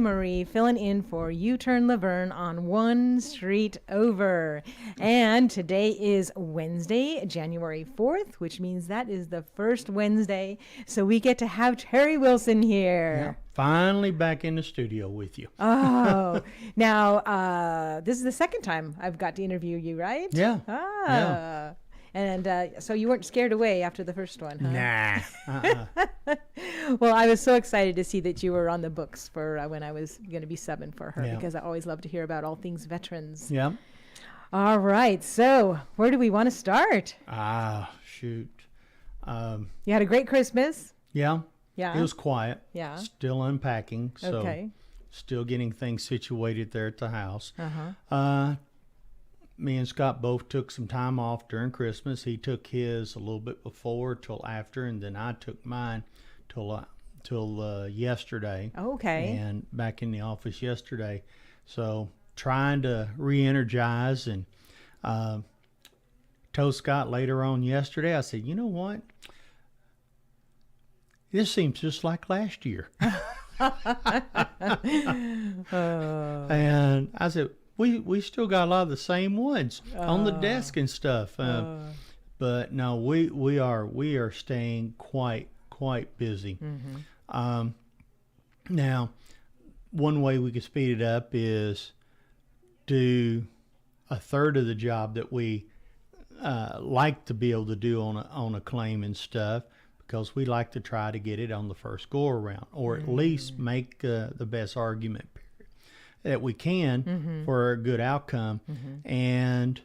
Marie filling in for U-Turn Laverne on One Street Over. And today is Wednesday, January 4th, which means that is the first Wednesday. So we get to have Terry Wilson here. Yeah, finally back in the studio with you. Oh, now this is the second time I've got to interview you, right? Yeah. Ah. Yeah. And so you weren't scared away after the first one, huh? Nah. Well, I was so excited to see that you were on the books for when I was going to be subbing for her, Yeah. because I always love to hear about all things veterans. Yeah. All right. So where do we want to start? Shoot. You had a great Christmas. Yeah. Yeah. It was quiet. Yeah. Still unpacking. So Okay. still getting things situated there at the house. Uh-huh. Me and Scott both took some time off during Christmas. He took his a little bit before till after, and then I took mine till yesterday. Okay. And back in the office yesterday. So trying to re-energize, and told Scott later on yesterday, I said, you know what? This seems just like last year. And I said, we still got a lot of the same ones on the desk and stuff. But no, we are staying quite busy. Now, one way we could speed it up is do a third of the job that we like to be able to do on a claim and stuff, because we like to try to get it on the first go around, or at least make the best argument that we can for a good outcome. And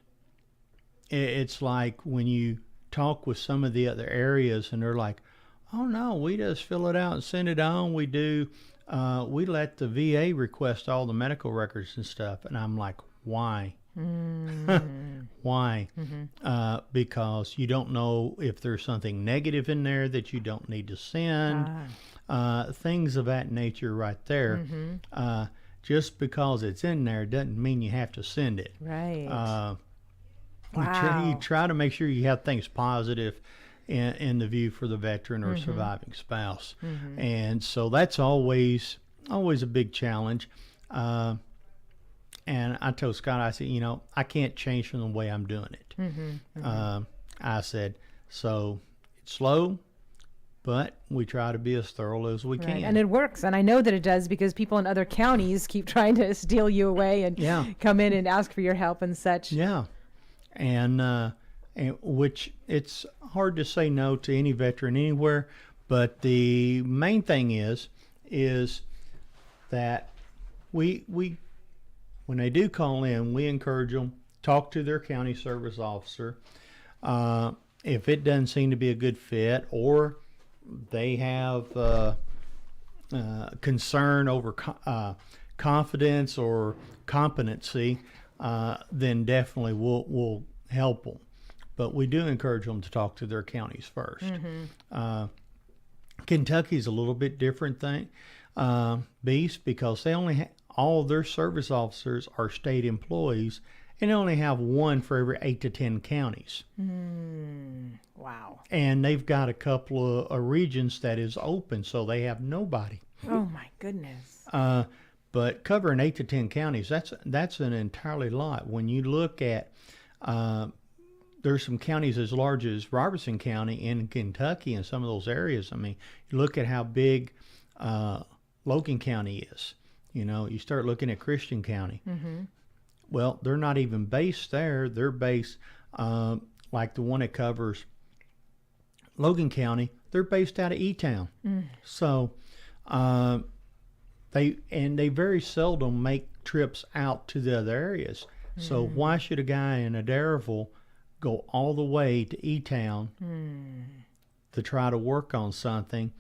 it's like when you talk with some of the other areas and they're like, oh no, we just fill it out and send it on. We do, we let the VA request all the medical records and stuff. And I'm like, why? Why? Because you don't know if there's something negative in there that you don't need to send. Things of that nature right there. Just because it's in there doesn't mean you have to send it. Right. You try to make sure you have things positive in the view for the veteran or surviving spouse. And so that's always a big challenge. And I told Scott, I said, I can't change from the way I'm doing it. I said, so it's slow, but we try to be as thorough as we can. And it works. And I know that it does, because people in other counties keep trying to steal you away and come in and ask for your help and such. Yeah. And which it's hard to say no to any veteran anywhere. But the main thing is that we when they do call in, we encourage them, talk to their county service officer. If it doesn't seem to be a good fit, or they have concern over confidence or competency, then definitely we'll help them. But we do encourage them to talk to their counties first. Kentucky's a little bit different thing, beast, because they only all of their service officers are state employees, and they only have one for every 8 to 10 counties. Wow. And they've got a couple of regions that is open, so they have nobody. Oh my goodness. But covering 8 to 10 counties, that's an entirely lot. When you look at, there's some counties as large as Robertson County in Kentucky and some of those areas. I mean, you look at how big Logan County is. You start looking at Christian County. Well, they're not even based there. They're based, like the one that covers Logan County, they're based out of E-Town. So they very seldom make trips out to the other areas. So why should a guy in Adairville go all the way to E-Town to try to work on something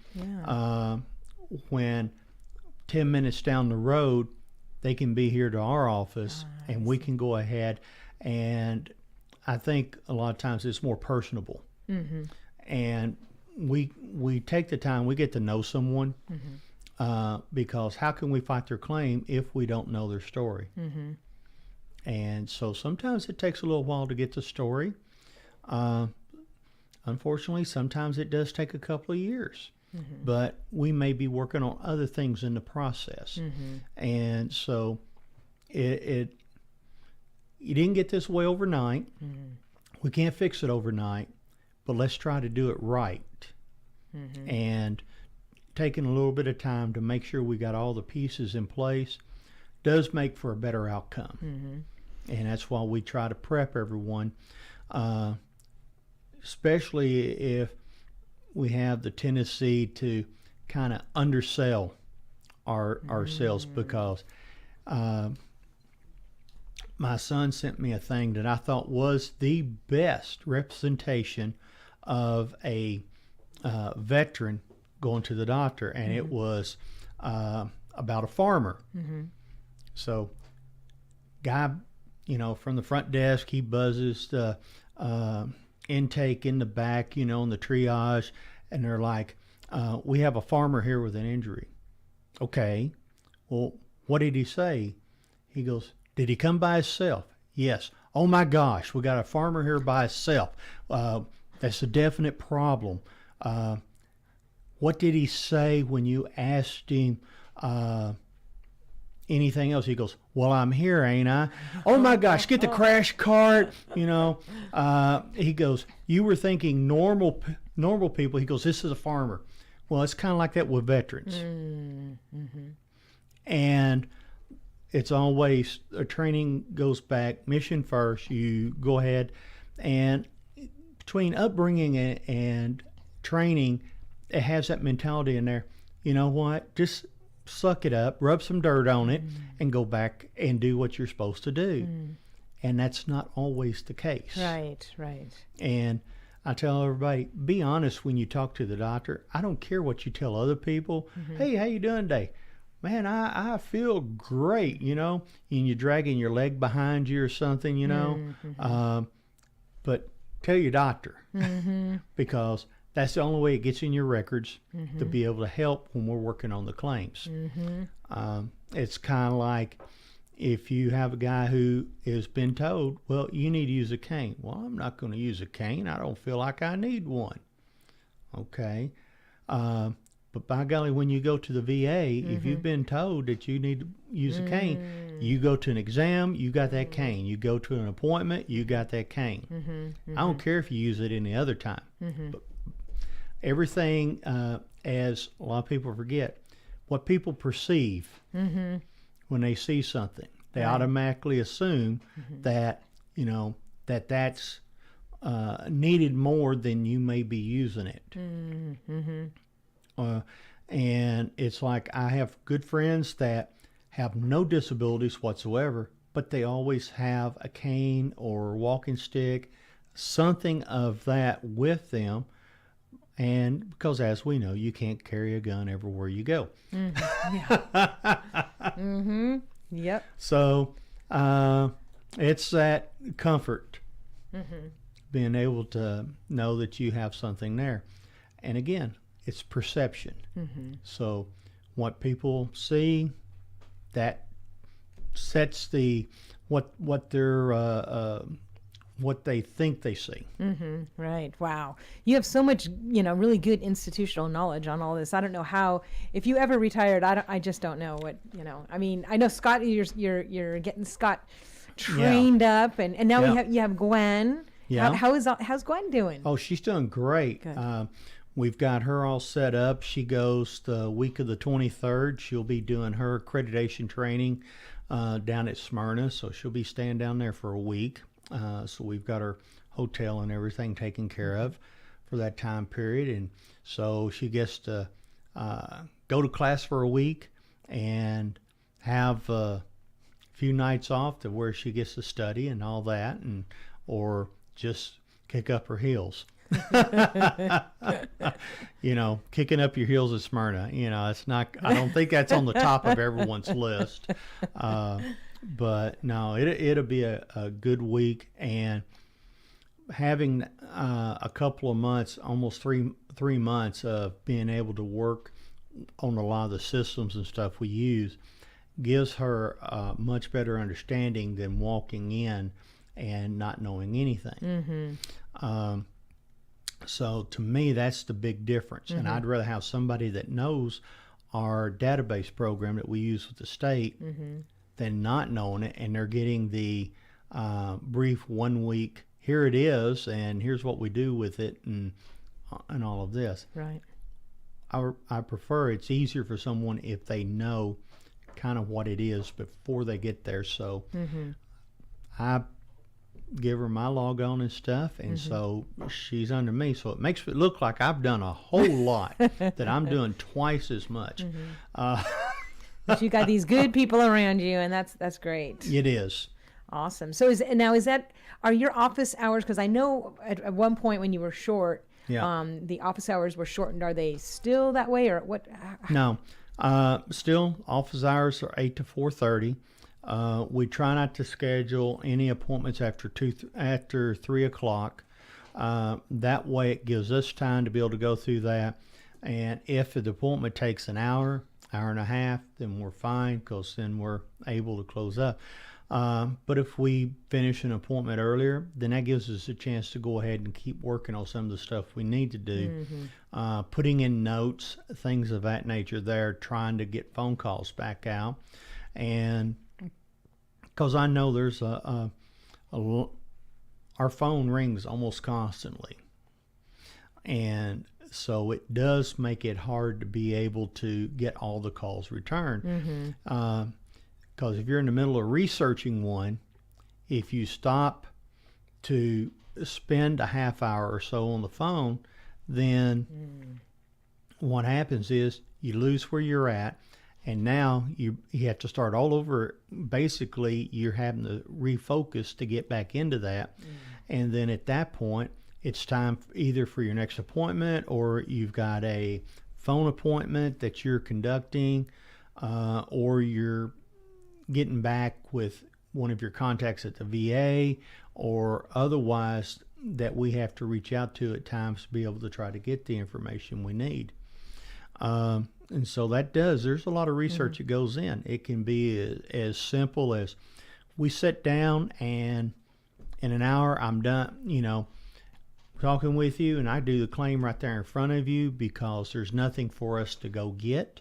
when 10 minutes down the road they can be here to our office and we can go ahead, and I think a lot of times it's more personable. And we take the time, we get to know someone, because how can we fight their claim if we don't know their story? And so sometimes it takes a little while to get the story. Unfortunately, sometimes it does take a couple of years. but we may be working on other things in the process. And so you didn't get this way overnight. We can't fix it overnight, but let's try to do it right. And taking a little bit of time to make sure we got all the pieces in place does make for a better outcome. And that's why we try to prep everyone, especially if we have the tendency to kind of undersell ourselves, because my son sent me a thing that I thought was the best representation of a veteran going to the doctor, and it was about a farmer. So guy, from the front desk, he buzzes the intake in the back, in the triage, and they're like, we have a farmer here with an injury. Okay, well, what did he say? He goes, did he come by himself? Yes. Oh my gosh, we got a farmer here by himself. That's a definite problem. What did he say when you asked him anything else? He goes, well, I'm here, ain't I? Oh my gosh, get the crash cart. He goes, you were thinking normal people. He goes, this is a farmer. Well, it's kind of like that with veterans. And it's always, a training goes back, mission first. You go ahead, and between upbringing and training, it has that mentality in there. You know what? Just suck it up, rub some dirt on it, and go back and do what you're supposed to do. And that's not always the case. Right. And I tell everybody, be honest when you talk to the doctor. I don't care what you tell other people. Hey, how you doing today? Man, I feel great, and you're dragging your leg behind you or something, but tell your doctor, because that's the only way it gets in your records to be able to help when we're working on the claims. It's kind of like if you have a guy who has been told, well, you need to use a cane. Well, I'm not going to use a cane. I don't feel like I need one. Okay. But by golly, when you go to the VA, if you've been told that you need to use a cane, you go to an exam, you got that cane. You go to an appointment, you got that cane. I don't care if you use it any other time. But everything, as a lot of people forget, what people perceive when they see something, they automatically assume that, that's needed more than you may be using it. And it's like, I have good friends that have no disabilities whatsoever, but they always have a cane or walking stick, something of that with them. And because, as we know, you can't carry a gun everywhere you go. Yep. So it's that comfort, being able to know that you have something there. And again, it's perception. So what people see, that sets the what they think they see. Right. Wow. You have so much, really good institutional knowledge on all this. I don't know how, if you ever retired, I just don't know what, I mean, I know Scott, you're getting Scott trained up, and now you have Gwen. Yeah. How's Gwen doing? Oh, she's doing great. Good. We've got her all set up. She goes the week of the 23rd. She'll be doing her accreditation training down at Smyrna, so she'll be staying down there for a week. So we've got her hotel and everything taken care of for that time period. And so she gets to go to class for a week and have a few nights off to where she gets to study and all that, or just kick up her heels. Kicking up your heels at Smyrna, it's not, I don't think that's on the top of everyone's list. But no, it'll be a good week, and having a couple of months, almost three months of being able to work on a lot of the systems and stuff we use gives her a much better understanding than walking in and not knowing anything. So to me, that's the big difference. And I'd rather have somebody that knows our database program that we use with the state than not knowing it, and they're getting the brief 1 week, here it is, and here's what we do with it, and all of this. Right. I prefer, it's easier for someone if they know kind of what it is before they get there. So I give her my logon and stuff, and so she's under me. So it makes it look like I've done a whole lot, that I'm doing twice as much. But you got these good people around you, and that's great. It is. Awesome. So is that are your office hours? Because I know at one point when you were short, the office hours were shortened. Are they still that way, or what? No, still office hours are 8 to 4:30. We try not to schedule any appointments after 3 o'clock. That way, it gives us time to be able to go through that. And if the appointment takes an hour and a half, then we're fine, because then we're able to close up. But if we finish an appointment earlier, then that gives us a chance to go ahead and keep working on some of the stuff we need to do. Putting in notes, things of that nature there, trying to get phone calls back out. And because I know there's our phone rings almost constantly. And so it does make it hard to be able to get all the calls returned. Because if you're in the middle of researching one, if you stop to spend a half hour or so on the phone, then what happens is you lose where you're at, and now you have to start all over. Basically, you're having to refocus to get back into that. And then at that point, it's time either for your next appointment, or you've got a phone appointment that you're conducting, or you're getting back with one of your contacts at the VA, or otherwise that we have to reach out to at times to be able to try to get the information we need. And so there's a lot of research that goes in. It can be as simple as we sit down, and in an hour I'm done, talking with you, and I do the claim right there in front of you, because there's nothing for us to go get,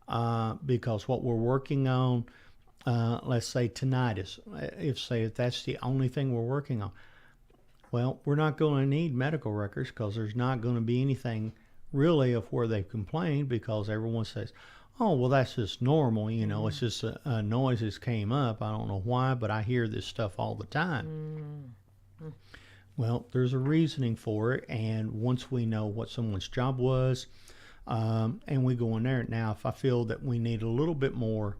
because what we're working on, let's say tinnitus, if that's the only thing we're working on, well, we're not going to need medical records, because there's not going to be anything really of where they've complained, because everyone says, oh, well, that's just normal, it's just a noise that came up. I don't know why, but I hear this stuff all the time. Well, there's a reasoning for it, and once we know what someone's job was, and we go in there, now if I feel that we need a little bit more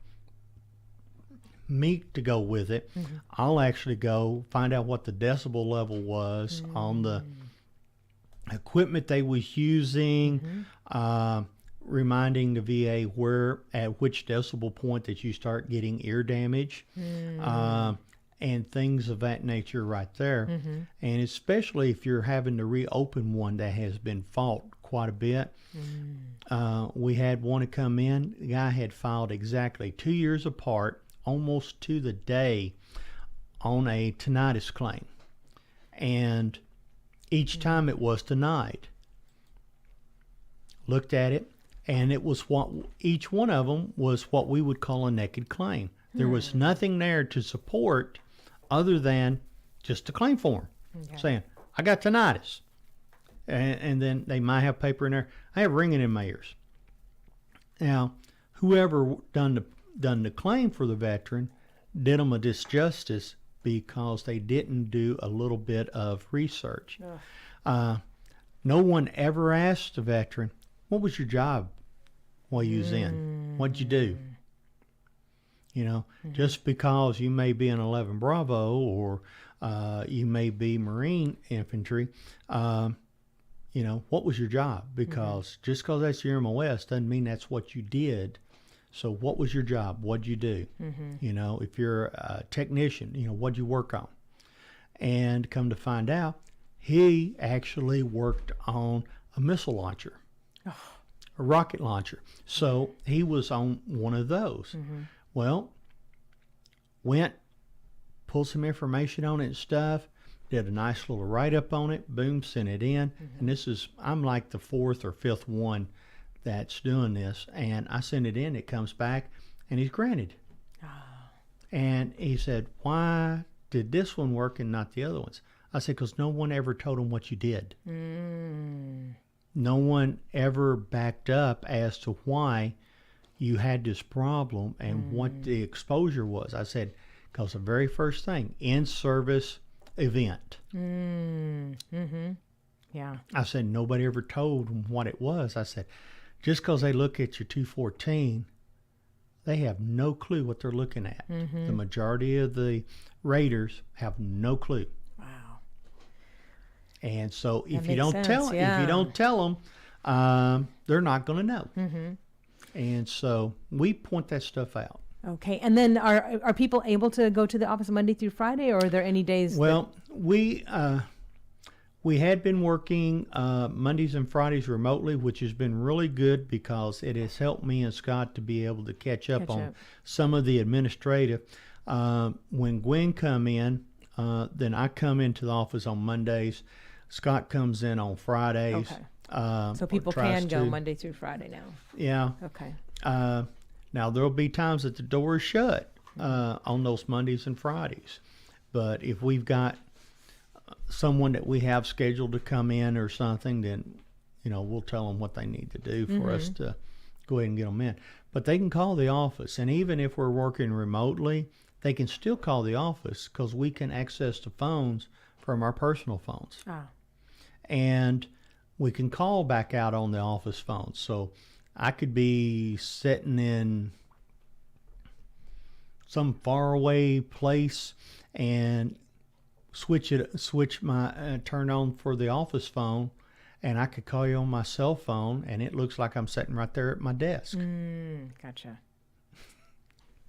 meat to go with it, I'll actually go find out what the decibel level was on the equipment they was using, reminding the VA at which decibel point that you start getting ear damage, and things of that nature right there. And especially if you're having to reopen one that has been fought quite a bit. We had one to come in. The guy had filed exactly 2 years apart, almost to the day, on a tinnitus claim. And each time it was denied. Looked at it, and it was each one of them was what we would call a naked claim. There was nothing there to support other than just a claim form saying, I got tinnitus. And then they might have paper in there, I have ringing in my ears. Now, whoever done the claim for the veteran did them a disjustice, because they didn't do a little bit of research. No one ever asked the veteran, what was your job while you was in? What'd you do? Just because you may be an 11 Bravo, or you may be Marine infantry, what was your job? Because just because that's your MOS doesn't mean that's what you did. So what was your job? What'd you do? If you're a technician, what'd you work on? And come to find out, he actually worked on a missile launcher, a rocket launcher. So he was on one of those. Well, pulled some information on it and stuff, did a nice little write-up on it, boom, sent it in. And I'm like the fourth or fifth one that's doing this. And I send it in, it comes back, and he's granted. And he said, why did this one work and not the other ones? I said, because no one ever told him what you did. No one ever backed up as to why you had this problem and what the exposure was. I said, because the very first thing, in-service event. Yeah. I said, nobody ever told them what it was. I said, just because they look at your 214, they have no clue what they're looking at. The majority of the raters have no clue. Wow. And so if That you don't makes tell sense, yeah. if you don't tell them, they're not going to know. And so we point that stuff out. Okay. And then are people able to go to the office Monday through Friday, or are there any days? Well, we had been working Mondays and Fridays remotely, which has been really good because it has helped me and Scott to be able to catch up on some of the administrative. When Gwen come in, then I come into the office on Mondays. Scott comes in on Fridays. Okay. So people can go Monday through Friday now. Yeah. Okay. Now there'll be times that the door is shut on those Mondays and Fridays, but if we've got someone that we have scheduled to come in or something, then we'll tell them what they need to do for us to go ahead and get them in. But they can call the office, and even if we're working remotely, they can still call the office because we can access the phones from our personal phones. And we can call back out on the office phone. So I could be sitting in some faraway place and turn on for the office phone, and I could call you on my cell phone, and it looks like I'm sitting right there at my desk. Gotcha.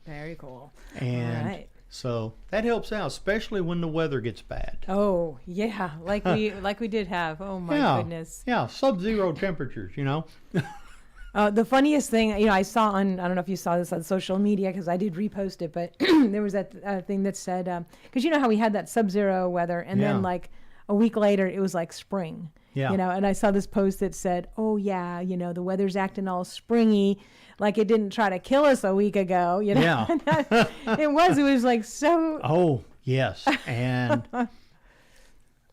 Very cool. And all right. So that helps out, especially when the weather gets bad. Oh yeah, like we did have. Oh my goodness. Yeah, sub-zero temperatures. The funniest thing, I saw I don't know if you saw this on social media because I did repost it, but there was that thing that said, because you know how we had that sub-zero weather, and then like a week later it was like spring. Yeah. And I saw this post that said, oh yeah, the weather's acting all springy, like it didn't try to kill us a week ago. Yeah. It was like so. Oh yes, and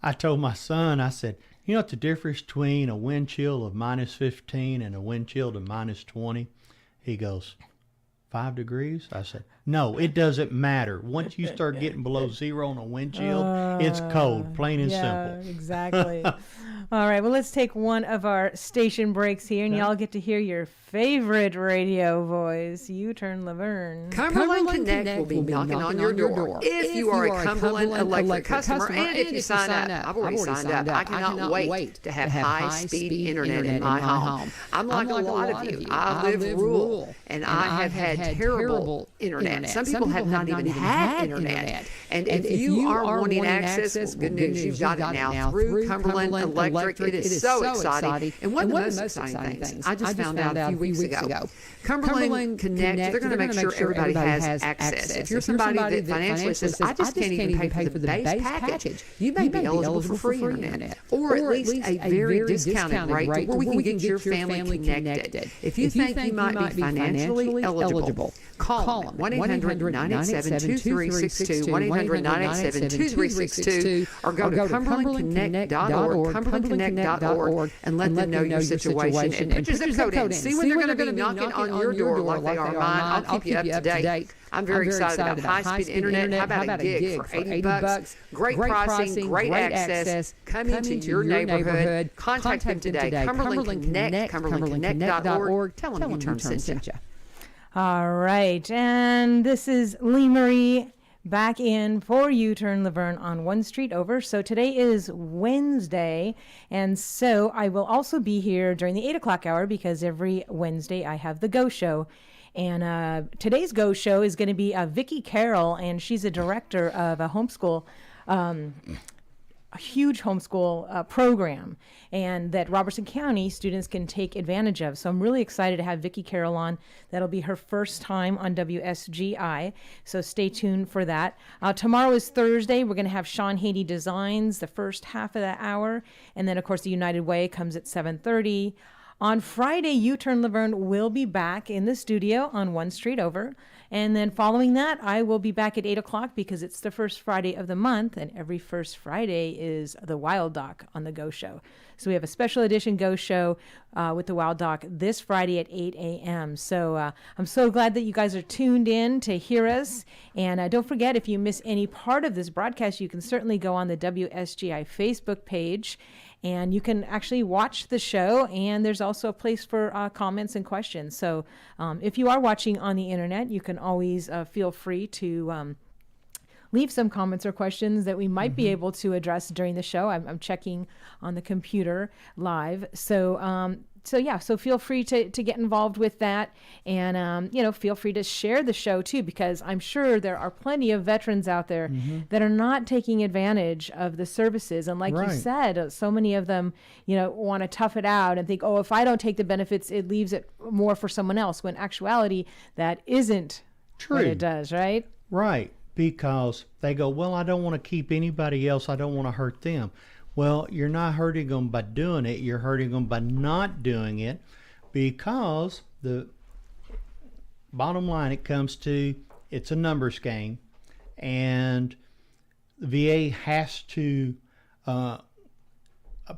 I told my son, I said, you know what the difference between a wind chill of -15 and a wind chill to -20? He goes, 5 degrees? I said, no, it doesn't matter. Once you start getting below zero on a wind chill, it's cold, plain and simple. Exactly. All right, well, let's take one of our station breaks here, and y'all get to hear your favorite radio voice, U-Turn Laverne. Cumberland Connect will be knocking on your door. If you are a Cumberland Electric customer, and if you sign up, I've already signed up. I cannot wait to have high-speed internet in my home. I'm like a lot of you. I live rural, and I have had terrible internet. Some people have not even had internet. And if you are wanting access, well, good news, you've got it now through Cumberland Electric. It is so exciting. And one of the most exciting things, I just found out a few weeks ago, Cumberland Connect, they're going to make sure everybody has access. If you're somebody that financially says, I just can't even pay for the base package, you may be eligible for free internet, or at least a very discounted rate where we can get your family connected. If you think you might be financially eligible, call them 1-800-987-2362, 1-800-987-2362, or go to cumberlandconnect.org, cumberlandconnect.org, and let them know your situation and put your zip code in. See when they're going to be knocking on your door like they are mine. I'll keep you up to date. I'm very excited about high-speed internet. How about a gig for $80? Great pricing, great access. Come into your neighborhood. Contact them today. Cumberland Connect, cumberlandconnect.org. Tell them U-Turn sent you. All right, and this is Lee Marie back in for U-Turn Laverne on One Street Over. So today is Wednesday, and so I will also be here during the 8 o'clock hour because every Wednesday I have the Go Show. And today's Go Show is going to be Vicki Carroll, and she's a director of a homeschool a huge homeschool program, and that Robertson County students can take advantage of. So I'm really excited to have Vicki Carroll on. That'll be her first time on WSGI, so stay tuned for that. Tomorrow is Thursday. We're going to have Sean Haiti Designs the first half of that hour, and then of course the United Way comes at 7:30. On Friday, U-Turn Laverne will be back in the studio on One Street Over. And then following that, I will be back at 8 o'clock because it's the first Friday of the month, and every first Friday is the Wild Doc on the Go Show. So we have a special edition Go Show with the Wild Doc this Friday at 8 a.m. So I'm so glad that you guys are tuned in to hear us. And don't forget, if you miss any part of this broadcast, you can certainly go on the WSGI Facebook page, and you can actually watch the show, and there's also a place for comments and questions. So if you are watching on the internet, you can always feel free to leave some comments or questions that we might be able to address during the show. I'm checking on the computer live. So feel free to get involved with that, and feel free to share the show too, because I'm sure there are plenty of veterans out there that are not taking advantage of the services. And like you said, so many of them, want to tough it out and think, oh, if I don't take the benefits, it leaves it more for someone else. When in actuality, that isn't True. what it does, right? Right, because they go, well, I don't want to keep anybody else. I don't want to hurt them. Well, you're not hurting them by doing it. You're hurting them by not doing it, because the bottom line, it comes to, it's a numbers game, and the VA has to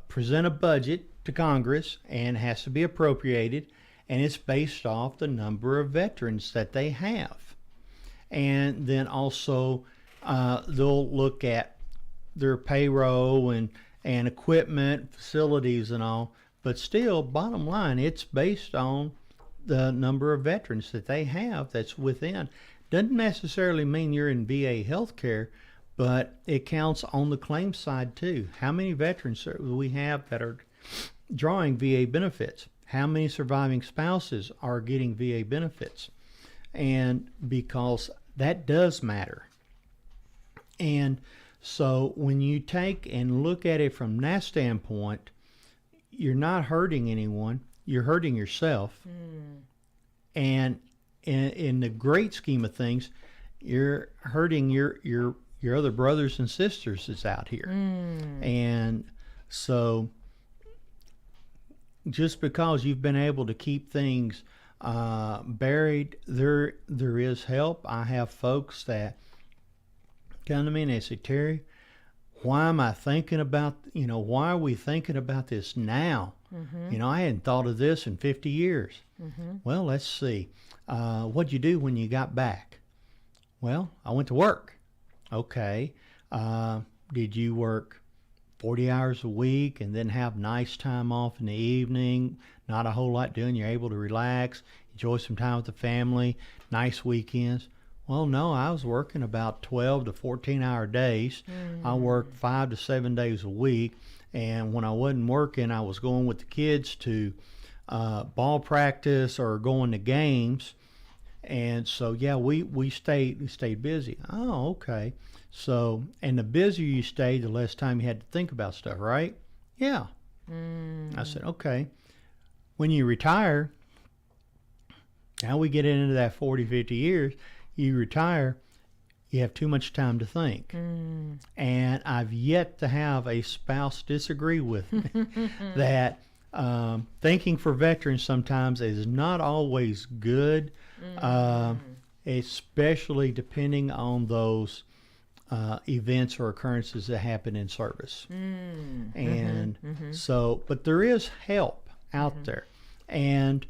present a budget to Congress and has to be appropriated, and it's based off the number of veterans that they have. And then also they'll look at their payroll and equipment, facilities and all, but still, bottom line, it's based on the number of veterans that they have that's within. Doesn't necessarily mean you're in VA healthcare, but it counts on the claim side too. How many veterans do we have that are drawing VA benefits? How many surviving spouses are getting VA benefits? And because that does matter. And so when you take and look at it from that standpoint, you're not hurting anyone, you're hurting yourself. And in the great scheme of things, you're hurting your other brothers and sisters that's out here. And so just because you've been able to keep things buried, there is help. I have folks that come to me and they say, Terry, why am I thinking about, why are we thinking about this now? I hadn't thought of this in 50 years. Well, let's see. What'd you do when you got back? Well, I went to work. Okay. Did you work 40 hours a week and then have nice time off in the evening? Not a whole lot doing. You're able to relax, enjoy some time with the family, nice weekends. Well, no, I was working about 12 to 14-hour days. I worked 5 to 7 days a week. And when I wasn't working, I was going with the kids to ball practice or going to games. And so, yeah, we stayed busy. Oh, okay. So, and the busier you stayed, the less time you had to think about stuff, right? Yeah. I said, okay. When you retire, now we get into that 40, 50 years, you retire, you have too much time to think. And I've yet to have a spouse disagree with me that thinking for veterans sometimes is not always good, especially depending on those events or occurrences that happen in service. And so, but there is help out there. And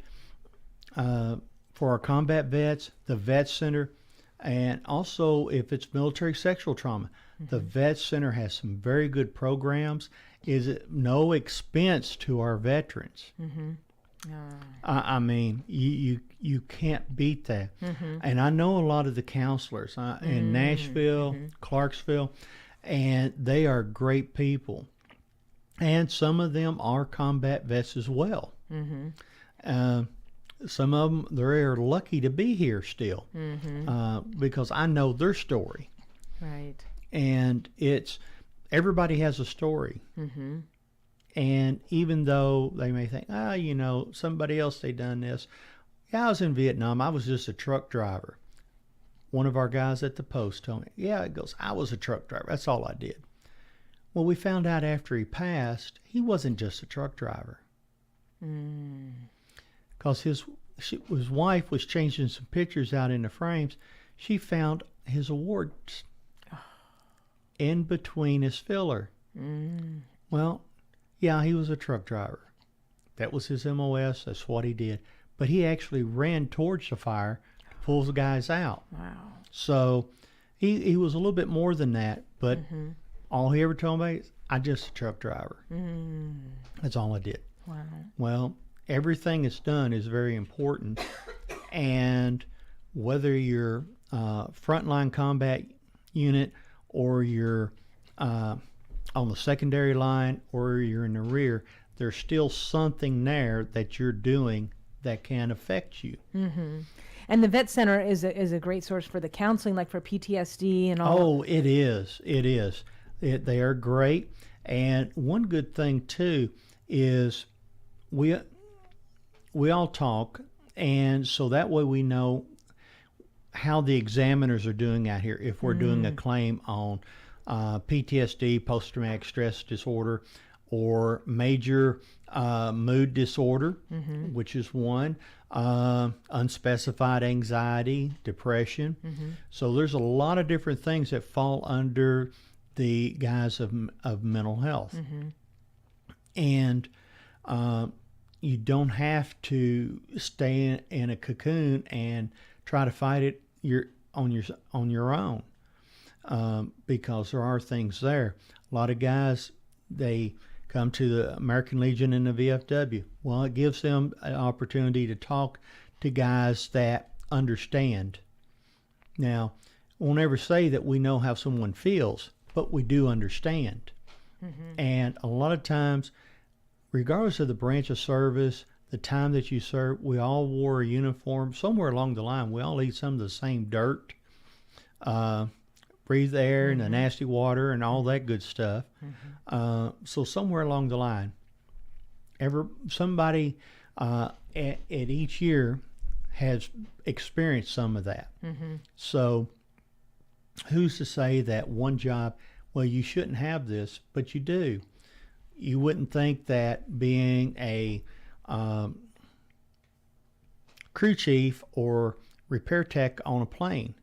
for our combat vets, the Vet Center, and also if it's military sexual trauma, the Vet Center has some very good programs. Is it no expense to our veterans? I mean, you can't beat that. And I know a lot of the counselors in Nashville, Clarksville, and they are great people. And some of them are combat vets as well. Some of them, they're lucky to be here still because I know their story. Right. And it's everybody has a story. And even though they may think, somebody else, they done this. Yeah, I was in Vietnam. I was just a truck driver. One of our guys at the post told me, yeah, it goes, I was a truck driver. That's all I did. Well, we found out after he passed, he wasn't just a truck driver. Because his wife was changing some pictures out in the frames. She found his awards in between his filler. Well, yeah, he was a truck driver. That was his MOS. That's what he did. But he actually ran towards the fire to pull the guys out. Wow. So he was a little bit more than that. But all he ever told me is, I'm just a truck driver. That's all I did. Wow. Well, everything that's done is very important. And whether you're frontline combat unit or you're on the secondary line or you're in the rear, there's still something there that you're doing that can affect you. And the Vet Center is a great source for the counseling, like for PTSD and all. Oh, it is. It is. They are great. And one good thing, too, is we all talk, and so that way we know how the examiners are doing out here if we're doing a claim on PTSD, post-traumatic stress disorder, or major mood disorder, which is one, unspecified anxiety, depression. So there's a lot of different things that fall under the guise of mental health. And you don't have to stay in a cocoon and try to fight it on your own. Because there are things there. A lot of guys, they come to the American Legion and the VFW. Well, it gives them an opportunity to talk to guys that understand. Now, we'll never say that we know how someone feels, but we do understand. And a lot of times, regardless of the branch of service, the time that you serve, we all wore a uniform. Somewhere along the line, we all eat some of the same dirt. Breathe the air and the nasty water and all that good stuff. So somewhere along the line, somebody at each year has experienced some of that. So who's to say that one job, well, you shouldn't have this, but you do. You wouldn't think that being a crew chief or repair tech on a plane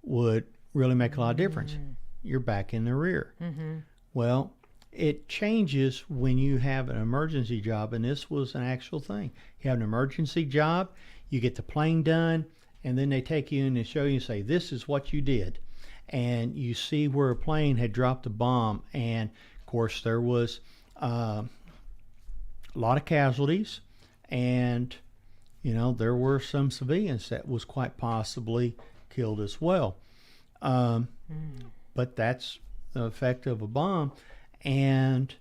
would really make a lot of difference. You're back in the rear. Well, it changes when you have an emergency job, and this was an actual thing. You have an emergency job, you get the plane done, and then they take you in and show you and say, this is what you did. And you see where a plane had dropped a bomb, and of course there was a lot of casualties, and there were some civilians that was quite possibly killed as well. But that's the effect of a bomb, and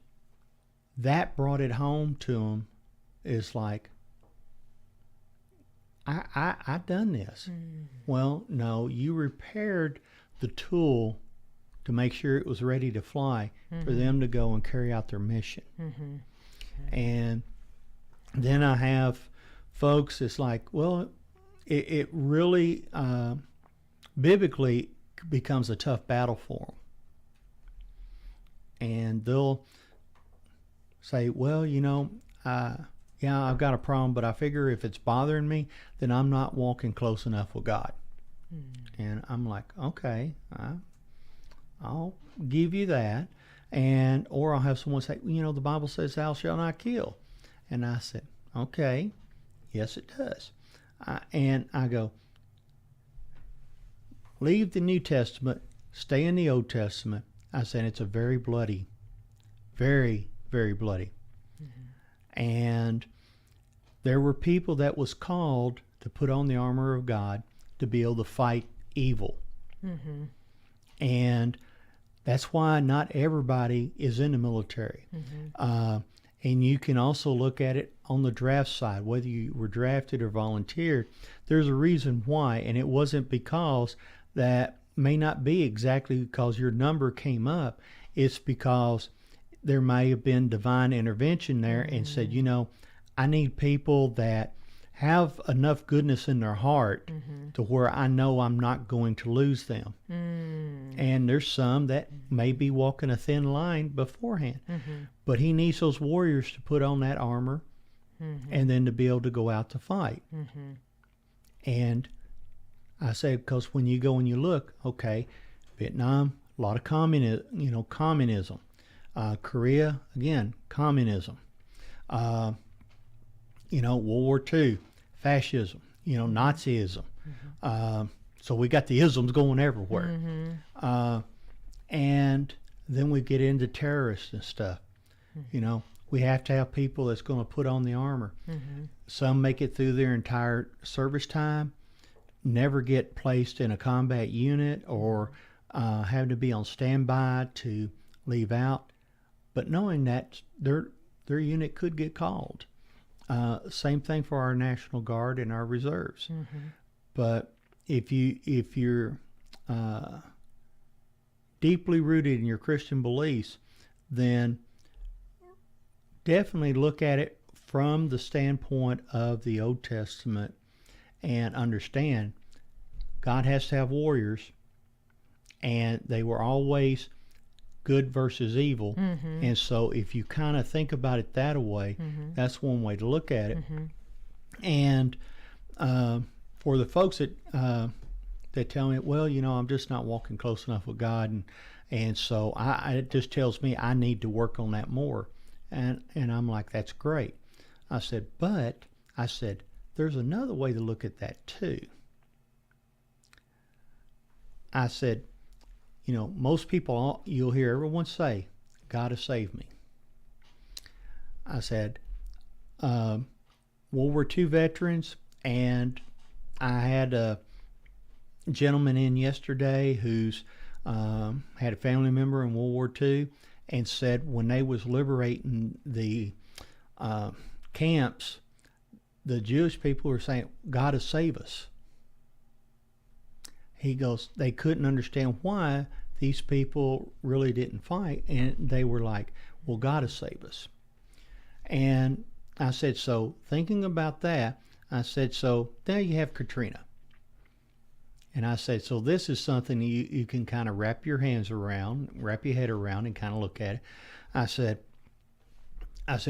that brought it home to them. It's like, I done this. Well, no, you repaired the tool to make sure it was ready to fly for them to go and carry out their mission. And then I have folks, it's like, well, it really biblically becomes a tough battle for them. And they'll say, well, yeah, I've got a problem, but I figure if it's bothering me, then I'm not walking close enough with God. And I'm like, okay, I'll give you that. Or I'll have someone say, the Bible says thou shalt not kill. And I said, okay, yes it does. And I go, leave the New Testament, stay in the Old Testament. I said, it's a very bloody, very, very bloody. And there were people that was called to put on the armor of God to be able to fight evil. And that's why not everybody is in the military. And you can also look at it on the draft side, whether you were drafted or volunteered. There's a reason why, and it wasn't because that may not be exactly because your number came up. It's because there may have been divine intervention there and said, I need people that have enough goodness in their heart to where I know I'm not going to lose them. And there's some that may be walking a thin line beforehand. But he needs those warriors to put on that armor and then to be able to go out to fight. And I say, because when you go and you look, okay, Vietnam, a lot of communism. Korea, again, communism. World War II, fascism, Nazism. So we got the isms going everywhere. And then we get into terrorists and stuff. We have to have people that's going to put on the armor. Some make it through their entire service time, never get placed in a combat unit or have to be on standby to leave out. But knowing that their unit could get called. Same thing for our National Guard and our reserves. But if you're deeply rooted in your Christian beliefs, then definitely look at it from the standpoint of the Old Testament and understand God has to have warriors, and they were always good versus evil. And so if you kind of think about it that way, that's one way to look at it. And for the folks that tell me, well, I'm just not walking close enough with God, and so it just tells me I need to work on that more. And I'm like, that's great. I said, there's another way to look at that too. I said, most people, you'll hear everyone say, God has saved me. I said, World War II veterans, and I had a gentleman in yesterday who's had a family member in World War II, and said when they was liberating the camps, the Jewish people were saying, God has saved us. He goes, they couldn't understand why these people really didn't fight, and they were like, well, God has saved us. And I said, so thinking about that, I said, so there you have Katrina. And I said, so this is something you can kind of wrap your head around and kind of look at it. I said,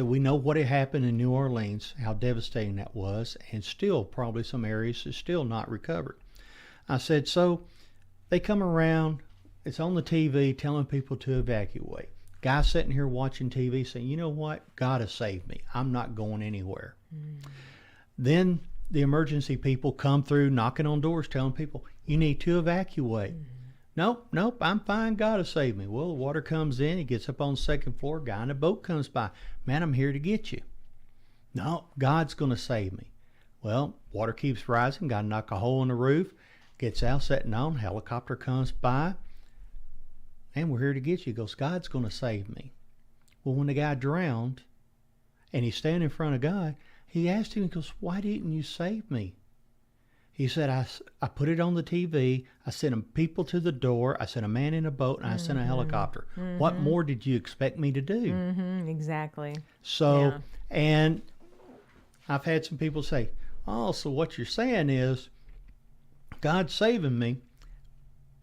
we know what had happened in New Orleans, how devastating that was, and still probably some areas is still not recovered. I said, so they come around, it's on the TV telling people to evacuate. Guy sitting here watching TV saying, you know what? God has saved me. I'm not going anywhere. Then the emergency people come through knocking on doors telling people, you need to evacuate. Nope, I'm fine. God has saved me. Well, the water comes in. He gets up on the second floor. Guy in a boat comes by. Man, I'm here to get you. No, God's going to save me. Well, water keeps rising. Got to knock a hole in the roof. Gets out, sitting on. Helicopter comes by. And we're here to get you. He goes, God's going to save me. Well, when the guy drowned and he's standing in front of God, he asked him, he goes, why didn't you save me? He said, I put it on the TV. I sent people to the door. I sent a man in a boat, and I sent a helicopter. What more did you expect me to do? Exactly. So, and I've had some people say, oh, so what you're saying is God's saving me,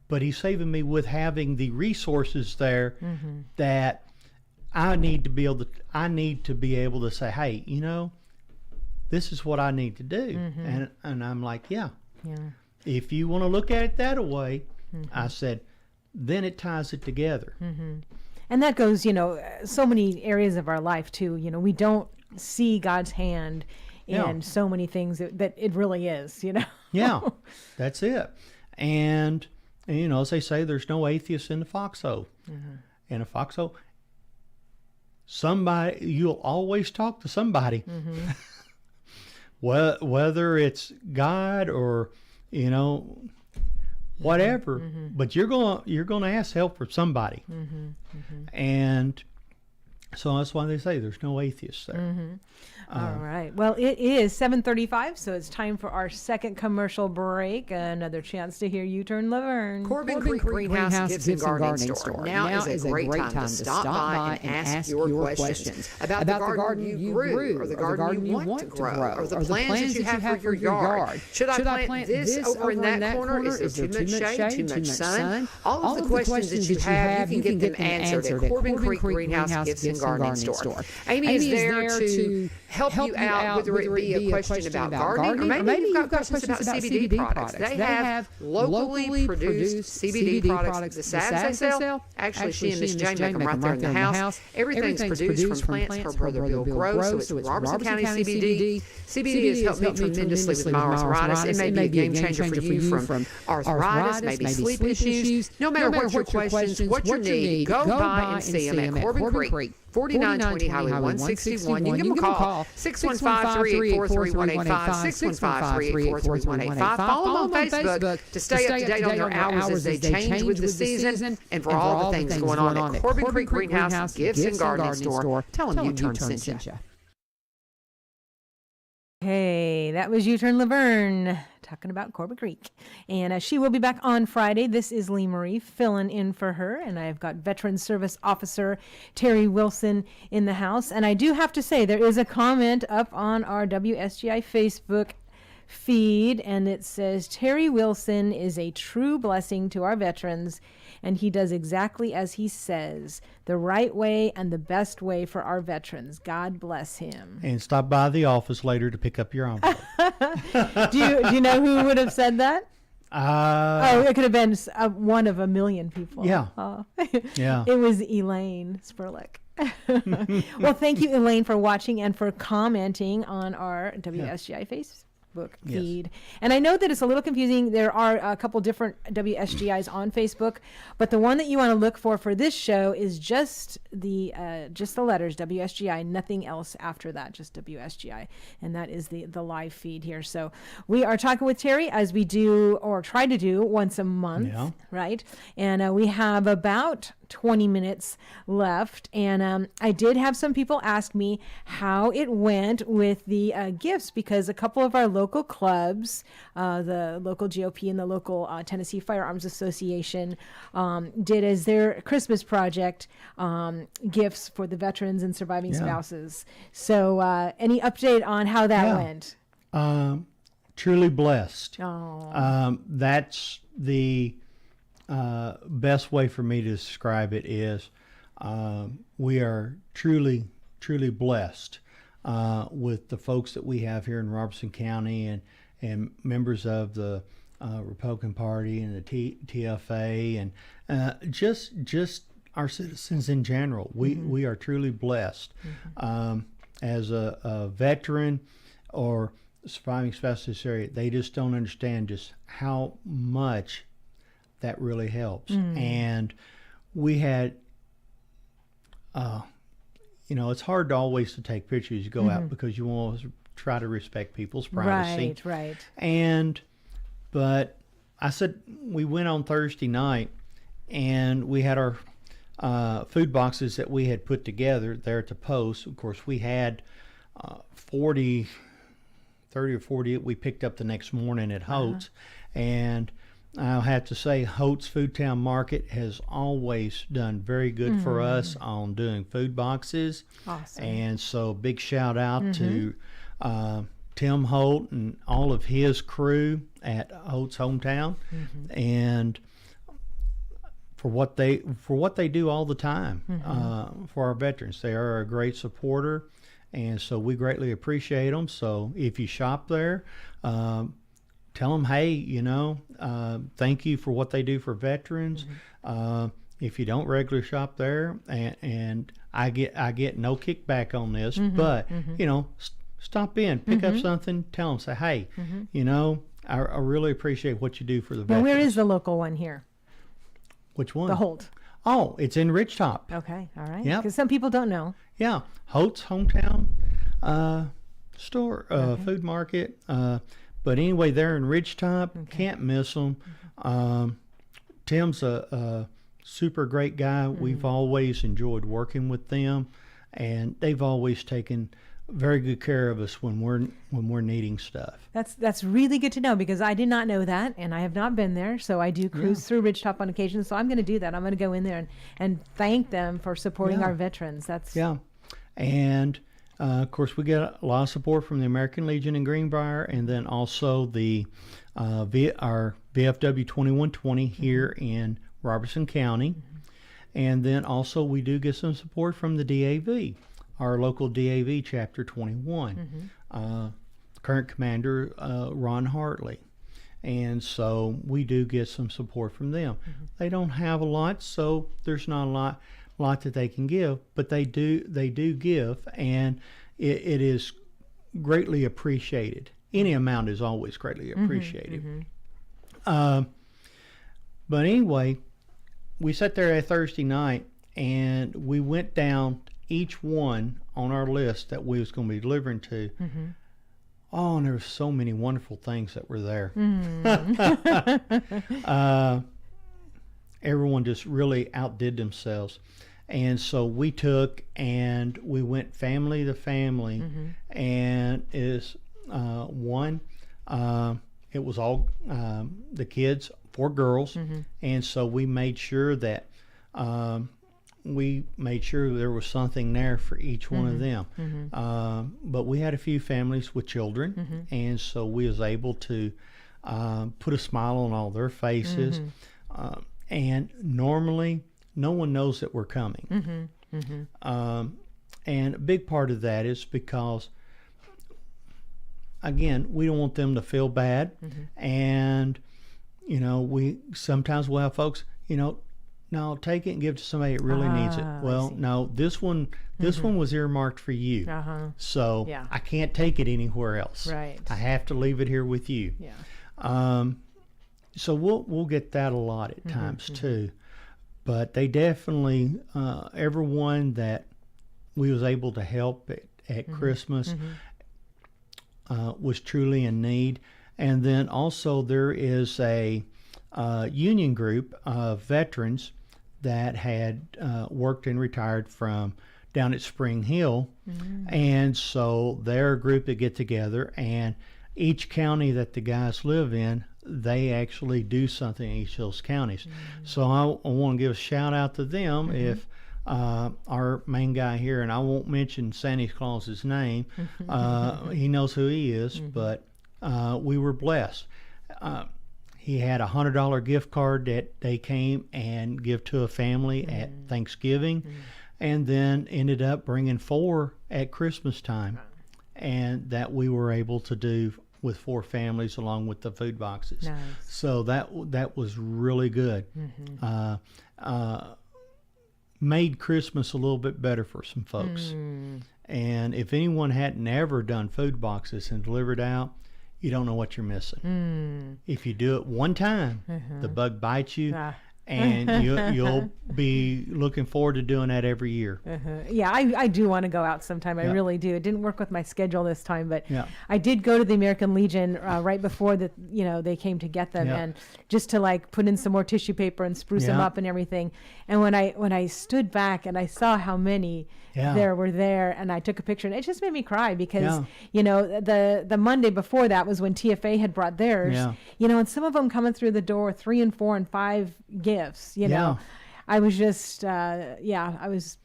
but he's saving me with having the resources there that I need to be able to say, hey, this is what I need to do. And I'm like, yeah. If you want to look at it that way, I said, then it ties it together. And that goes, so many areas of our life too. We don't see God's hand in so many things that it really is, Yeah, that's it. And as they say, there's no atheists in the foxhole. In a foxhole, you'll always talk to somebody. Whether it's God or whatever, but you're gonna ask help from somebody. And So that's why they say there's no atheists there. All right. Well, it is 7:35, so it's time for our second commercial break. Another chance to hear U-Turn Laverne. Corbin Creek Greenhouse Gibson Gardening Store. Now is a great time to stop by and ask your questions about the garden you grew, or the garden you want to grow, or the plans that you have for your yard. Should I plant this over in that corner? Is there too much shade, too much sun? All of the questions that you have, you can get them answered at Corbin Creek Greenhouse Gibson Gardening Store. Amy is there to help you out, whether it be a question about gardening, or maybe you've got questions about CBD products. They have locally produced CBD products. The salves they sell, actually, she and Miss Jane make them right there in the house. Everything's produced from plants her brother Bill grows, so it's Robertson County CBD. CBD has helped me tremendously with my arthritis. It may be a game changer for you from arthritis, maybe sleep issues. No matter what your questions, what your need, go by and see them at Corbin Creek. 4920 Highway 161. You can give them a call, 615-384-3185, 615-384-3185. Follow them on Facebook to stay up to date on their hours as they change with the season, and for all the things going on at Corbin Creek Greenhouse Gibson Gardening Store. Tell them U-Turn sent you. Hey, that was U-Turn Laverne talking about Corbin Creek. And she will be back on Friday. This is Lee Marie filling in for her. And I've got Veteran Service Officer Terry Wilson in the house. And I do have to say, there is a comment up on our WSGI Facebook feed. And it says, Terry Wilson is a true blessing to our veterans. And he does exactly as he says, the right way and the best way for our veterans. God bless him. And stop by the office later to pick up your envelope. Do you know who would have said that? It could have been one of a million people. Yeah. Yeah. It was Elaine Spurlick. Well, thank you, Elaine, for watching and for commenting on our WSGI Facebook feed. Yes. And I know that it's a little confusing. There are a couple different WSGIs on Facebook, but the one that you want to look for this show is just the letters WSGI, nothing else after that, just WSGI, and that is the live feed here. So we are talking with Terry, as we do or try to do once a month, right? And we have about 20 minutes left, and I did have some people ask me how it went with the gifts, because a couple of our local clubs, the local GOP and the local Tennessee Firearms Association, did as their Christmas project gifts for the veterans and surviving spouses. So any update on how that went? Truly blessed. Oh. That's the best way for me to describe it is we are truly blessed with the folks that we have here in Robertson County, and members of the Republican Party and the TFA, and just our citizens in general. We are truly blessed. As a veteran or surviving spouse in this area, they just don't understand just how much that really helps. And we had, it's hard to always to take pictures. You go out because you want to try to respect people's privacy. Right. But I said, we went on Thursday night and we had our food boxes that we had put together there at the post. Of course, we had 30 or 40 we picked up the next morning at Holt's. And I'll have to say, Holt's Foodtown Market has always done very good for us on doing food boxes. Awesome. And so big shout out to Tim Holt and all of his crew at Holt's Hometown, and for what they do all the time for our veterans. They are a great supporter, and so we greatly appreciate them. So if you shop there, tell them, hey, thank you for what they do for veterans. If you don't regularly shop there, and I get no kickback on this, but stop in, pick up something, tell them, say, hey, I really appreciate what you do for the veterans. Where is the local one here? Which one? The Holt. Oh, it's in Ridgetop. Okay, all right. Yeah, because some people don't know. Yeah, Holt's Hometown store, food market. But anyway, they're in Ridgetop. Can't miss them. Tim's a super great guy. We've always enjoyed working with them. and they've always taken very good care of us when we're needing stuff. That's really good to know, because I did not know that, and I have not been there. So I do cruise through Ridgetop on occasion. So I'm going to do that. I'm going to go in there and thank them for supporting our veterans. And of course, we get a lot of support from the American Legion in Greenbrier, and then also the our VFW 2120 here in Robertson County. And then also we do get some support from the DAV, our local DAV Chapter 21, current commander Ron Hartley. And so we do get some support from them. They don't have a lot, so there's not a lot that they can give, but they do give, and it is greatly appreciated. Any amount is always greatly appreciated. But anyway, we sat there a Thursday night, and we went down each one on our list that we was going to be delivering to. Oh, and there were so many wonderful things that were there. Everyone just really outdid themselves. And so we took and we went family to family, and it was all the kids, 4 girls, and so we made sure that there was something there for each one of them. But we had a few families with children, and so we was able to put a smile on all their faces. And normally, no one knows that we're coming. And a big part of that is because, again, we don't want them to feel bad. And, we sometimes will have folks, no, take it and give it to somebody that really needs it. Well, no, this one was earmarked for you. So I can't take it anywhere else. Right. I have to leave it here with you. So we'll get that a lot at times too. But they definitely, everyone that we was able to help at Christmas was truly in need. And then also there is a union group of veterans that had worked and retired from down at Spring Hill. And so they're a group that get together, and each county that the guys live in, they actually do something in each of those counties. So I want to give a shout out to them. If our main guy here, and I won't mention Santa Claus's name, he knows who he is, but we were blessed. He had a $100 gift card that they came and give to a family at Thanksgiving, and then ended up bringing 4 at Christmas time, and that we were able to do with 4 families along with the food boxes. Nice. So that was really good. Made Christmas a little bit better for some folks. And if anyone hadn't ever done food boxes and delivered out, you don't know what you're missing. If you do it one time, the bug bites you, and you'll be looking forward to doing that every year. Yeah, I do want to go out sometime. I really do. It didn't work with my schedule this time, but I did go to the American Legion right before they came to get them, and just to put in some more tissue paper and spruce them up and everything. And when I stood back and I saw how many there were there, and I took a picture, and it just made me cry because the Monday before that was when TFA had brought theirs. And some of them coming through the door 3 and 4 and 5 gifts. I was just I was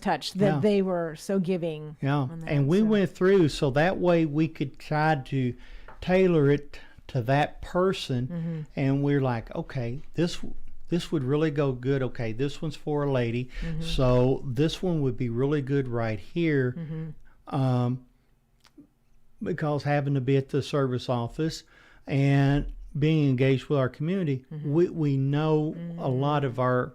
touched that they were so giving. And we went through so that way we could try to tailor it to that person, and we're like, okay, this would really go good. Okay, this one's for a lady, so this one would be really good right here, because having to be at the service office and being engaged with our community, we know a lot of our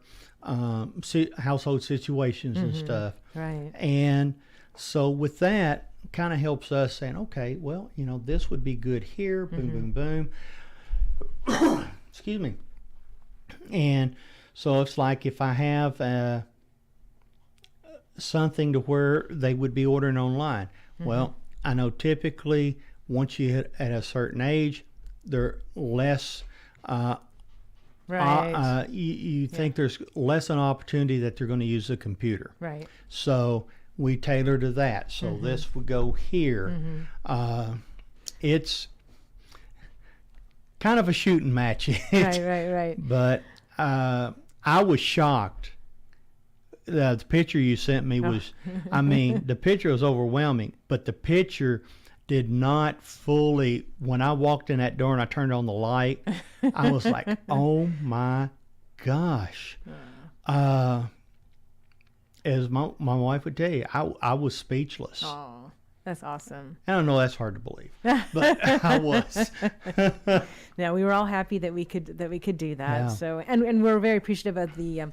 household situations and stuff. Right. And so with that, kind of helps us saying, okay, well, this would be good here, boom, boom, boom. Excuse me. And so it's like if I have something to where they would be ordering online. Well, I know typically once you hit at a certain age, they're less you think there's less an opportunity that they're going to use a computer. Right. So we tailor to that. So this would go here. It's kind of a shooting match. Right. But I was shocked. The picture you sent me was, I mean, the picture was overwhelming, but the picture did not fully, when I walked in that door and I turned on the light, I was like, oh my gosh. As my wife would tell you, I was speechless. Oh, that's awesome. I don't know, that's hard to believe, but I was. Yeah, we were all happy that we could do that. Yeah. So, and we're very appreciative of the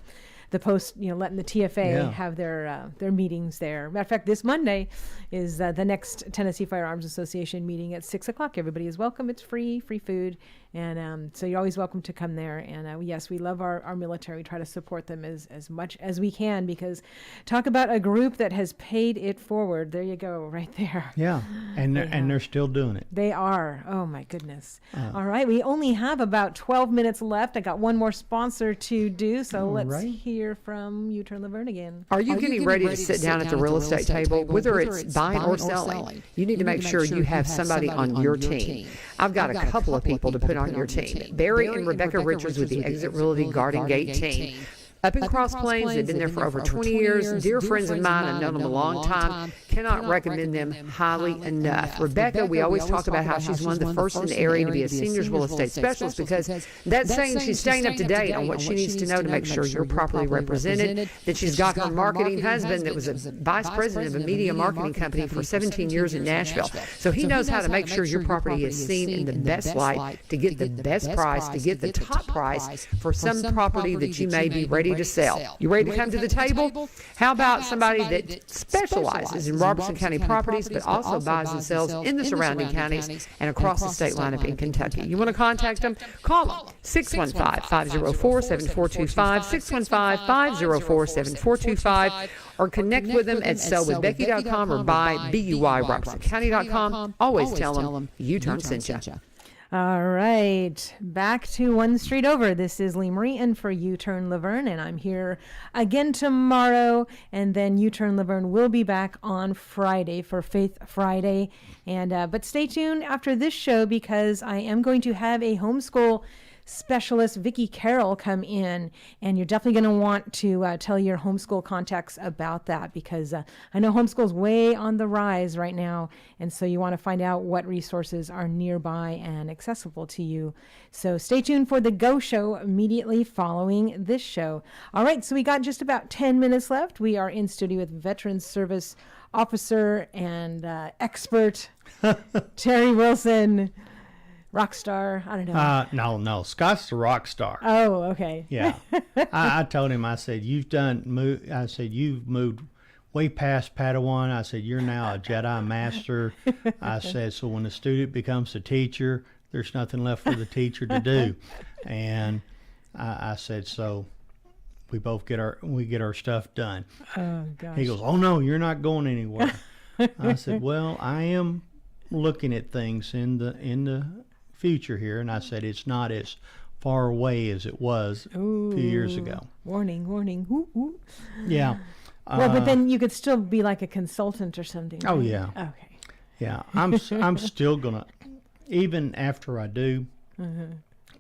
post, letting the TFA have their meetings there. Matter of fact, this Monday is the next Tennessee Firearms Association meeting at 6:00. Everybody is welcome. It's free food. And so you're always welcome to come there. And yes, we love our military. We try to support them as much as we can, because talk about a group that has paid it forward. There you go, right there. Yeah, and they're still doing it. They are. Oh my goodness. All right, we only have about 12 minutes left. I got one more sponsor to do, so let's hear from U-Turn Laverne again. Are you getting ready to sit down at the real estate table, whether it's buying or selling? You need to make sure you have somebody on your team. I've got a couple of people to put on your team. Barry and Rebecca Richards with the Exit Realty Garden Gate team. Up in Cross Plains, they've been there for over 20 years. Dear friends of mine, I've known them a long time. Cannot recommend them highly enough. Rebecca, we always talk about how she's one of the first in the area to be a seniors real estate specialist, because that's saying she's staying up to date on what she needs to know to make sure you're properly represented, that she's got her marketing husband that was a vice president of a media marketing company for 17 years in Nashville. So he knows how to make sure your property is seen in the best light, to get the best price, to get the top price for some property that you may be ready to sell. You ready to come to the table? How about somebody that specializes in Robertson County properties, but also buys and sells in the surrounding counties and across the state line up in Kentucky? You want to contact them? Call them 615-504-7425, 615-504-7425, or connect with them at sellwithbecky.com or buy BUYRobertsonCounty.com. Always tell them U-Turn sent you. All right, back to One Street Over. This is Lee Marie in for U-Turn Laverne, and I'm here again tomorrow, and then U-Turn Laverne will be back on Friday for Faith Friday. And but stay tuned after this show, because I am going to have a homeschool specialist, Vicki Carroll, come in, and you're definitely going to want to tell your homeschool contacts about that, because I know homeschool is way on the rise right now, and so you want to find out what resources are nearby and accessible to you. So stay tuned for the Go Show immediately following this show. All right, so we got just about 10 minutes left. We are in studio with Veterans Service Officer and expert Terry Wilson. Rock star, I don't know. No. Scott's the rock star. Oh, okay. Yeah. I told him, I said, you've moved way past Padawan. I said, you're now a Jedi Master. I said, so when the student becomes a teacher, there's nothing left for the teacher to do. And I said, so we both get our stuff done. Oh, gosh. He goes, oh, no, you're not going anywhere. I said, well, I am looking at things in the future here, and I said it's not as far away as it was a few years ago. Warning. Ooh, ooh. Yeah. Well, but then you could still be like a consultant or something. Right? Oh yeah. Okay. Yeah, I'm still gonna, even after I do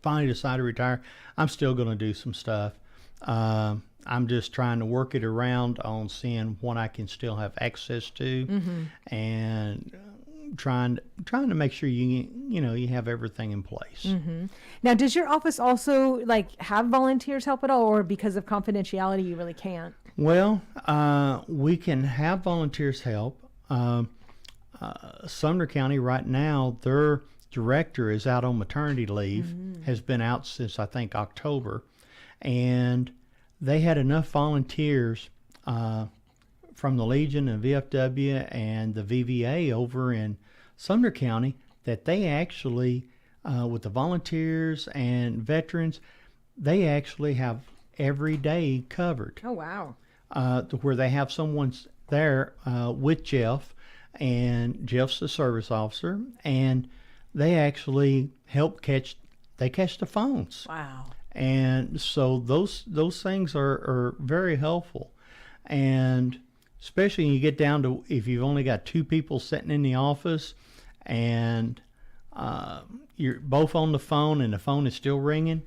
finally decide to retire, I'm still gonna do some stuff. I'm just trying to work it around on seeing what I can still have access to, and trying to make sure you have everything in place. Now, does your office also have volunteers help at all, or because of confidentiality you really can't? Well, we can have volunteers help. Sumner County right now, their director is out on maternity leave, has been out since I think October, and they had enough volunteers from the Legion and VFW and the VVA over in Sumner County that they actually, with the volunteers and veterans, they actually have every day covered. Oh, wow. Where they have someone there with Jeff, and Jeff's the service officer, and they actually catch the phones. Wow. And so those things are very helpful. And especially when you get down to if you've only got two people sitting in the office and you're both on the phone and the phone is still ringing.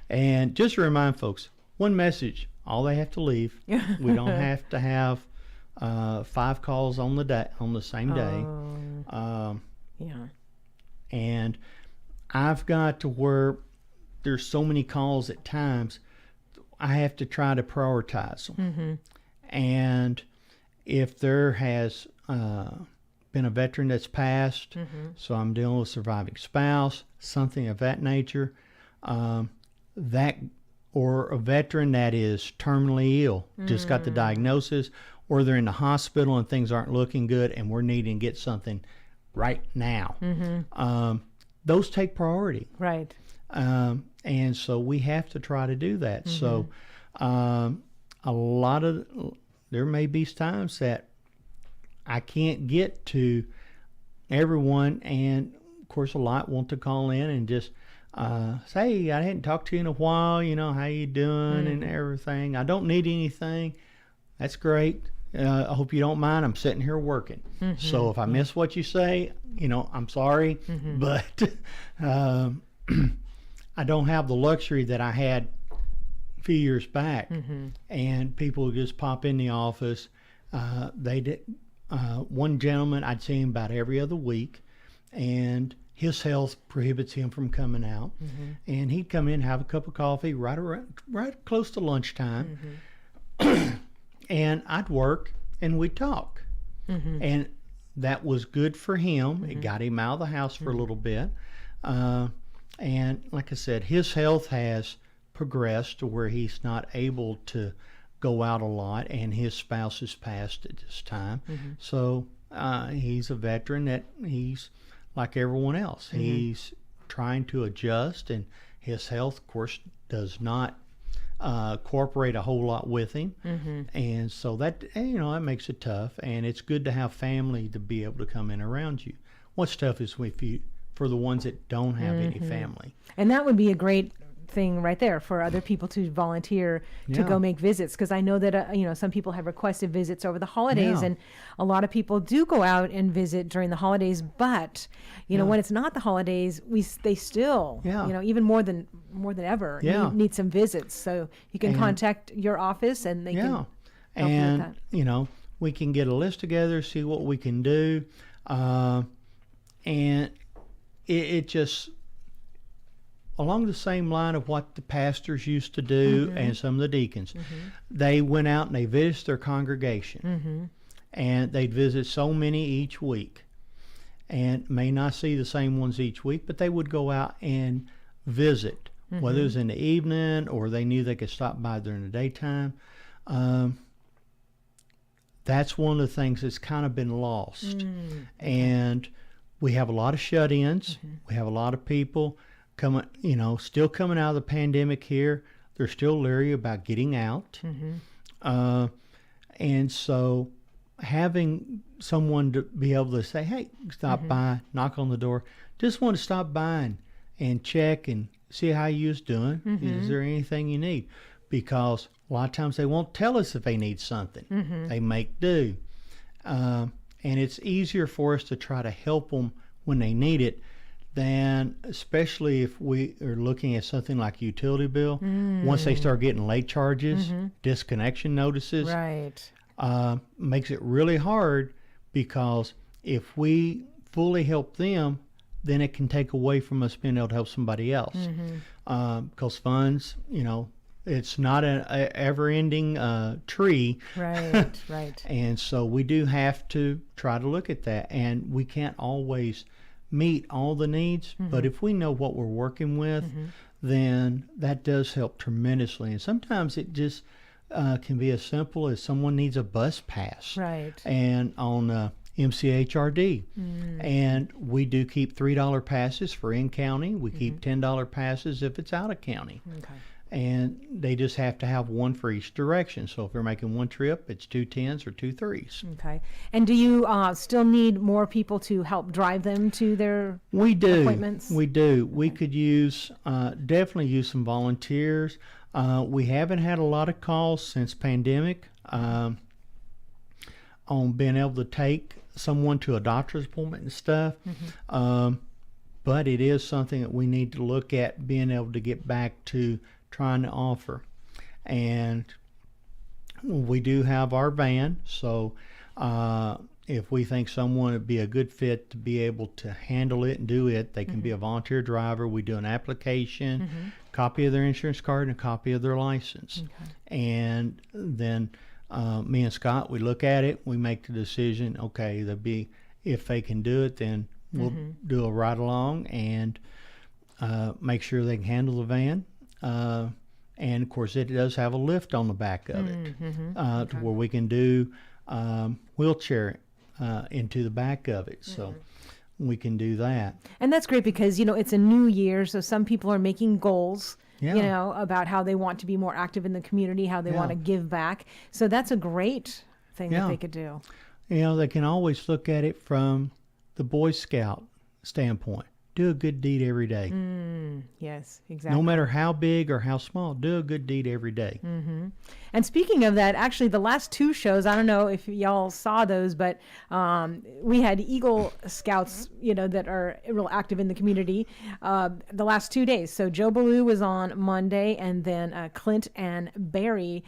And just to remind folks, one message, all they have to leave. We don't have to have 5 calls on the same day. And I've got to where there's so many calls at times, I have to try to prioritize them. And if there has been a veteran that's passed, so I'm dealing with surviving spouse, something of that nature, or a veteran that is terminally ill, just got the diagnosis, or they're in the hospital and things aren't looking good and we're needing to get something right now. Those take priority. Right. And so we have to try to do that. So there may be times that I can't get to everyone, and of course a lot want to call in and just say, I hadn't talked to you in a while, how you doing and everything. I don't need anything. That's great. I hope you don't mind. I'm sitting here working. So if I miss what you say, I'm sorry, but I don't have the luxury that I had a few years back. And people would just pop in the office. They did. One gentleman, I'd see him about every other week, and his health prohibits him from coming out. And he'd come in, have a cup of coffee right close to lunchtime, and I'd work and we'd talk. And that was good for him. It got him out of the house for a little bit. And like I said, his health has progressed to where he's not able to go out a lot, and his spouse has passed at this time. So he's a veteran that he's like everyone else. He's trying to adjust, and his health, of course, does not cooperate a whole lot with him. And so that, that makes it tough, and it's good to have family to be able to come in around you. What's tough is for the ones that don't have any family. And that would be a great thing right there for other people to volunteer to go make visits, because I know that some people have requested visits over the holidays, and a lot of people do go out and visit during the holidays, but when it's not the holidays, they still even more than ever need some visits. So you can contact your office and they can help you with that. We can get a list together, see what we can do, and it just along the same line of what the pastors used to do and some of the deacons. They went out and they visited their congregation, and they'd visit so many each week, and may not see the same ones each week, but they would go out and visit, whether it was in the evening or they knew they could stop by during the daytime. That's one of the things that's kind of been lost. And we have a lot of shut-ins. We have a lot of people still coming out of the pandemic here. They're still leery about getting out. And so having someone to be able to say, hey, stop by, knock on the door, just want to stop by and check and see how you's doing. Is there anything you need? Because a lot of times they won't tell us if they need something. They make do. And it's easier for us to try to help them when they need it, than especially if we are looking at something like utility bill. Once they start getting late charges, disconnection notices, makes it really hard, because if we fully help them, then it can take away from us being able to help somebody else. Because funds, it's not an ever-ending tree. Right. And so we do have to try to look at that, and we can't always meet all the needs, but if we know what we're working with, then that does help tremendously. And sometimes it just can be as simple as someone needs a bus pass. And on MCHRD. And we do keep $3 passes for in-county. We keep $10 passes if it's out of county. Okay. And they just have to have one for each direction. So if they're making one trip, it's 2 10s or 2 3s. Okay. And do you still need more people to help drive them to their appointments? We do. We could use, definitely use some volunteers. We haven't had a lot of calls since pandemic on being able to take someone to a doctor's appointment and stuff. But it is something that we need to look at, being able to get back to trying to offer. And we do have our van, so if we think someone would be a good fit to be able to handle it and do it, they can be a volunteer driver. We do an application, copy of their insurance card, and a copy of their license. And then me and Scott, we look at it, we make the decision, okay, if they can do it, then we'll do a ride along and make sure they can handle the van. And of course, it does have a lift on the back of it to where we can do wheelchair into the back of it. So we can do that. And that's great because, it's a new year. So some people are making goals, Yeah. About how they want to be more active in the community, how they want to give back. So that's a great thing that they could do. They can always look at it from the Boy Scout standpoint. Do a good deed every day. Yes, exactly. No matter how big or how small, do a good deed every day. And speaking of that, actually, the last 2 shows, I don't know if y'all saw those, but we had Eagle Scouts, that are real active in the community the last 2 days. So Joe Ballou was on Monday, and then Clint and Barry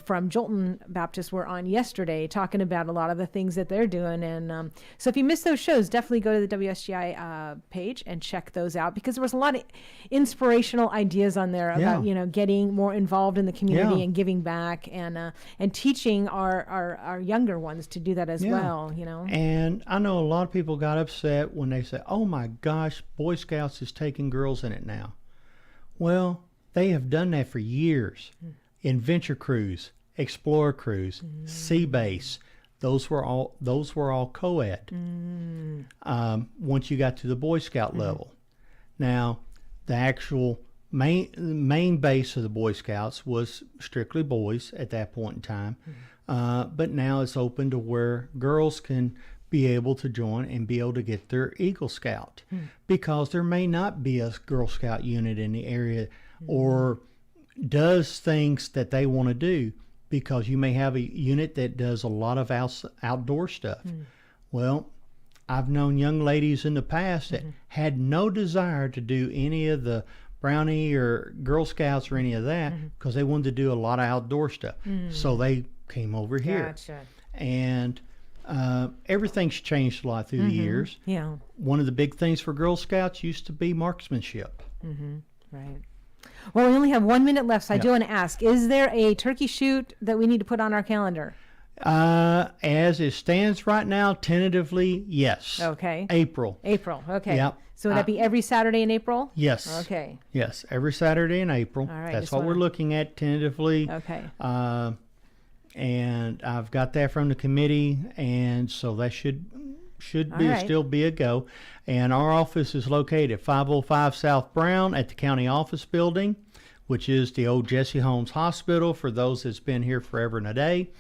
from Jolton Baptist were on yesterday talking about a lot of the things that they're doing. And so if you missed those shows, definitely go to the WSGI page and check those out, because there was a lot of inspirational ideas on there about, getting more involved in the community and giving back and teaching our younger ones to do that as well, And I know a lot of people got upset when they said, oh my gosh, Boy Scouts is taking girls in it now. Well, they have done that for years. Adventure Cruise, Explorer Cruise, Sea Base, those were all co-ed. Once you got to the Boy Scout level. Now, the actual main base of the Boy Scouts was strictly boys at that point in time. But now it's open to where girls can be able to join and be able to get their Eagle Scout, because there may not be a Girl Scout unit in the area or does things that they want to do, because you may have a unit that does a lot of outdoor stuff. Well, I've known young ladies in the past that had no desire to do any of the Brownie or Girl Scouts or any of that, because they wanted to do a lot of outdoor stuff. So they came over here. Gotcha. And everything's changed a lot through the years. Yeah. One of the big things for Girl Scouts used to be marksmanship. Right. Well, we only have 1 minute left, so I do want to ask, is there a turkey shoot that we need to put on our calendar? As it stands right now, tentatively, yes. Okay. April. Okay. Yep. So would that be every Saturday in April? Yes. Okay. Yes, every Saturday in April. All right, That's what we're looking at tentatively. Okay. And I've got that from the committee, and so that should be still be a go. And our office is located at 505 South Brown at the county office building, which is the old Jesse Holmes Hospital for those that's been here forever and a day.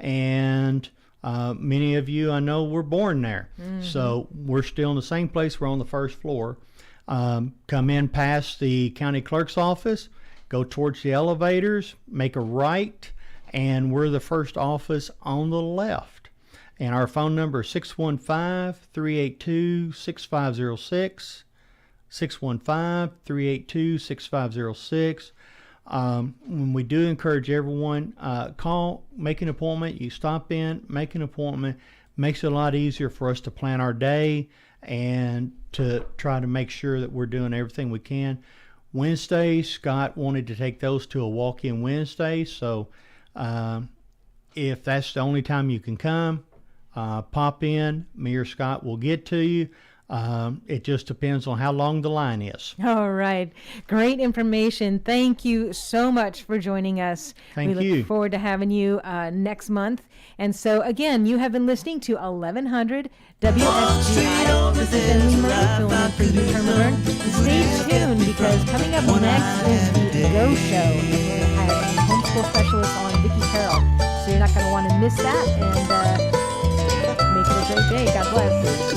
And many of you, I know, were born there. So we're still in the same place. We're on the first floor. Come in past the county clerk's office, go towards the elevators, make a right, and we're the first office on the left. And our phone number is 615-382-6506, 615-382-6506. When we do encourage everyone, call, make an appointment. You stop in, make an appointment. Makes it a lot easier for us to plan our day and to try to make sure that we're doing everything we can. Wednesday, Scott wanted to take those to a walk-in Wednesday. So if that's the only time you can come, pop in. Me or Scott will get to you. It just depends on how long the line is. All right. Great information. Thank you so much for joining us. Thank we you. look forward to having you next month. And so, again, you have been listening to 1100 WSGI. This is Emily Murray filling in for U-Turn Laverne. Stay tuned because coming up next is the Go Show. And we're going to have a homeschool specialist on, Vicki Carroll. So you're not going to want to miss that. And make it a great day. God bless.